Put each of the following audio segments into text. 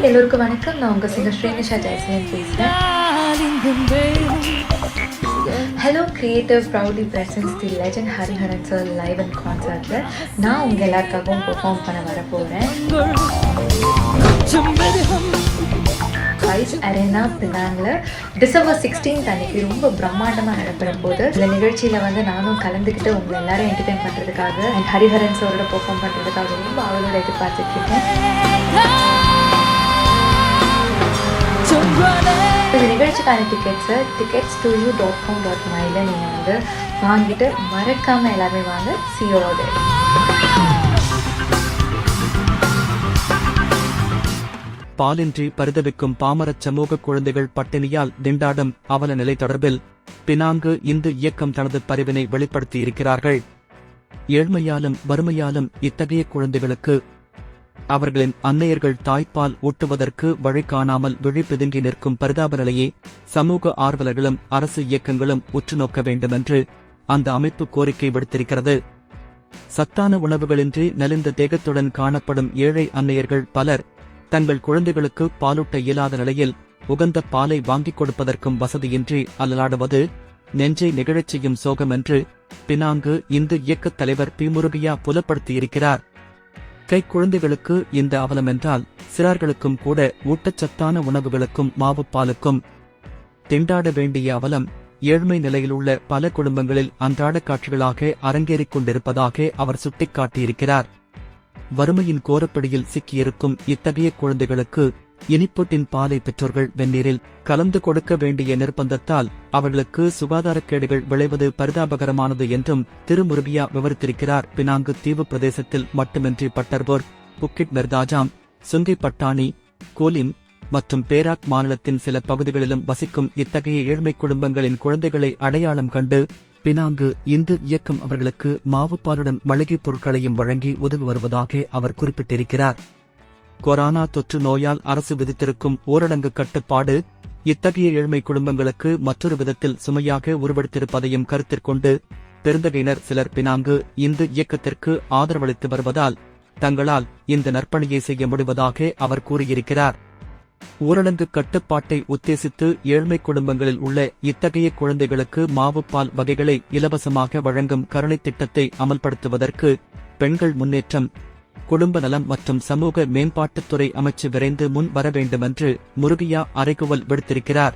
எல்லோருக்கும் வணக்கம். நான் உங்கள் சிங்கர் ஸ்ரீனிஷா ஜெயசீலன் பேசுகிறேன். Hello creative proudly presents the legend Hariharan sir live and கான்சர்ட்டில் நான் உங்கள் எல்லாருக்காகவும் பெர்ஃபார்ம் பண்ண வரப்போகிறேன். வைஸ் அரேனா பினாங்கில் டிசம்பர் 16 அன்னைக்கு ரொம்ப பிரம்மாண்டமாக நடக்கிற போது இந்த நிகழ்ச்சியில் வந்து நானும் கலந்துக்கிட்டு உங்களை எல்லாரும் என்டர்டெயின் பண்ணுறதுக்காக அண்ட் ஹரிஹரன் சாரோட பெர்ஃபார்ம் பண்ணுறதுக்காக ரொம்ப அவளோட எதிர்பார்த்துட்ருக்கேன். இந்த நிகழ்ச்சிக்கான tickets.you.com.my நீங்கள் வந்து வாங்கிட்டு மறக்காமல் எல்லாமே வாங்க. சியோட பாலின்றி பரிதவிக்கும் பாமரச் சமூக குழந்தைகள் பட்டினியால் திண்டாடும் அவல நிலை தொடர்பில் பினாங்கு இந்து இயக்கம் தனது பரிவினை வெளிப்படுத்தியிருக்கிறார்கள். ஏழ்மையாலும் வறுமையாலும் இத்தகைய குழந்தைகளுக்கு அவர்களின் அன்னையர்கள் தாய்ப்பால் ஊட்டுவதற்கு வழி காணாமல் விழிப்பிதுங்கி நிற்கும் பரிதாப நிலையை சமூக ஆர்வலர்களும் அரசு இயக்கங்களும் உற்றுநோக்க வேண்டுமென்று அந்த அமைப்பு கோரிக்கை விடுத்திருக்கிறது. சத்தான உணவுகளின்றி நலிந்த தேகத்துடன் காணப்படும் ஏழை அன்னையர்கள் பலர் தங்கள் குழந்தைகளுக்கு பாலூட்ட இயலாத நிலையில் உகந்த பாலை வாங்கிக் கொடுப்பதற்கும் வசதியின்றி அல்லலாடுவது நெஞ்சை நெகிழச் செய்யும் சோகம் என்று பினாங்கு இந்து இயக்கத் தலைவர் பி. முருகையா புலப்படுத்தியிருக்கிறார். கைக்குழந்தைகளுக்கு இந்த அவலம் என்றால் சிறார்களுக்கும் கூட ஊட்டச்சத்தான உணவுகளுக்கும் மாவுப்பாலுக்கும் திண்டாட வேண்டிய அவலம் ஏழ்மை நிலையிலுள்ள பல குடும்பங்களில் அன்றாட காட்சிகளாக அரங்கேறிக் கொண்டிருப்பதாக அவர் சுட்டிக்காட்டியிருக்கிறார். வறுமையின் கோரப்படியில் சிக்கியிருக்கும் இத்தகைய குழந்தைகளுக்கு இனிப்புட்டின் பாலை பெற்றோர்கள் வெந்நீரில் கலந்து கொடுக்க வேண்டிய நிர்பந்தத்தால் அவர்களுக்கு சுகாதாரக்கேடுகள் விளைவது பரிதாபகரமானது என்றும் திரு. முருகையா விவரித்திருக்கிறார். பினாங்கு தீவு பிரதேசத்தில் மட்டுமின்றி பட்டர்போர், புக்கிட் மெர்தாஜாம், சுங்கை பட்டாணி, கோலிம் மற்றும் பேராக் மாநிலத்தின் சில பகுதிகளிலும் வசிக்கும் இத்தகைய ஏழ்மை குடும்பங்களின் குழந்தைகளை அடையாளம் கண்டு பினாங்கு இந்து இயக்கம் அவர்களுக்கு மாவுப்பாலுடன் மளிகைப் பொருட்களையும் வழங்கி உதவி வருவதாக அவர் குறிப்பிட்டிருக்கிறார். கொரோனா தொற்று நோயால் அரசு விதித்திருக்கும் ஊரடங்கு கட்டுப்பாடு இத்தகைய ஏழ்மை குடும்பங்களுக்கு மற்றொரு விதத்தில் சுமையாக உருவெடுத்திருப்பதையும் கருத்திற்கொண்டு பெருந்தகையினர் சிலர் பினாங்கு இந்து இயக்கத்திற்கு ஆதரவளித்து வருவதால் தங்களால் இந்த நற்பணியை செய்ய முடிவதாக அவர் கூறியிருக்கிறார். ஊரடங்கு கட்டுப்பாட்டை உத்தேசித்து ஏழ்மை குடும்பங்களில் உள்ள இத்தகைய குழந்தைகளுக்கு மாவுப்பால் வகைகளை இலவசமாக வழங்கும் கருணை திட்டத்தை அமல்படுத்துவதற்கு பெண்கள் முன்னேற்றம், குடும்ப நலம் மற்றும் சமூக மேம்பாட்டுத்துறை அமைச்சு விரைந்து முன் வர வேண்டுமென்று முருகையா அறைகூவல் விடுத்திருக்கிறார்.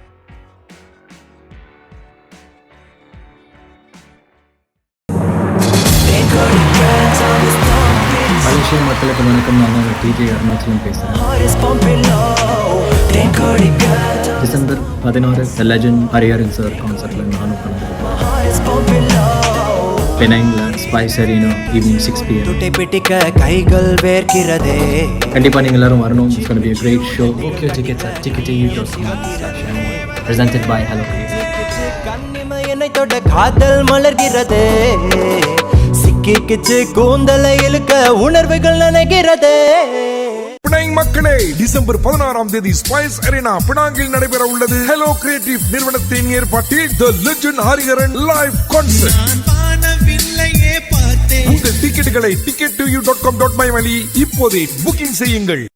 மலேசிய மக்களுக்கு வணக்கம். நான் டிஜே அருணாச்சலம் பேசுகிறேன். டிசம்பர் 16 லெஜண்ட் ஹரிஹரன் சார் கான்சர்ட்ல நானும் கலந்துருக்கேன். பெனாங்ல ஸ்பைஸ் அரீனா ஈவினிங் 6 PM. கைகள் வேர்க்கிறதே. கண்டிப்பா நீங்க எல்லாரும் வரணும். It's going to be a great show. Okay, tickets at tickets.com. Presented by Hello Creative. கண்ணிமை என்னை தொட காதல் மலர்கிறதே. சிக்கிக்கிச்சு கூந்தலை இழுக்க உணர்வுகள் நினைக்கிறதே. பினாங் மக்களே, டிசம்பர் 16 தேதி ஸ்பைஸ் அரீனா பினாங்கில் நடைபெற உள்ளது ஹலோ கிரியேட்டிவ் நிறுவனத்தின் ஏற்பாட்டில் தி லெஜண்ட் ஹரிஹரன் லைவ் கான்சர்ட். உங்கள் டிக்கெட்டுகளை ticket.you.com.my வழி இப்போதே புக்கிங் செய்யுங்கள்.